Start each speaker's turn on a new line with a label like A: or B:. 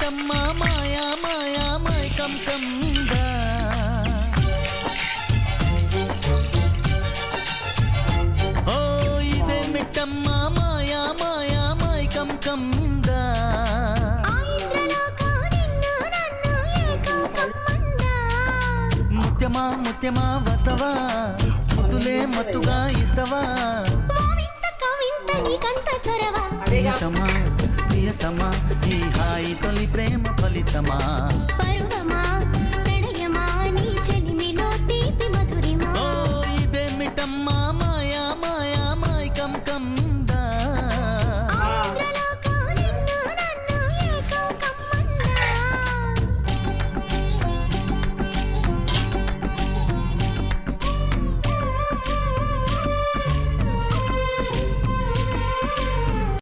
A: మిట్టమ్మ మాయా మాయా మైకం కందా ఓ ఇదే మిట్టమ్మ మాయా మాయా మైకం కందా ముత్యమా ముత్యమా వస్తవా ముద్దులే మత్తుగా ఇస్తవా ప్రియతమా ప్రియతమా ఈ హాయి తొలి ప్రేమ ఫలితమా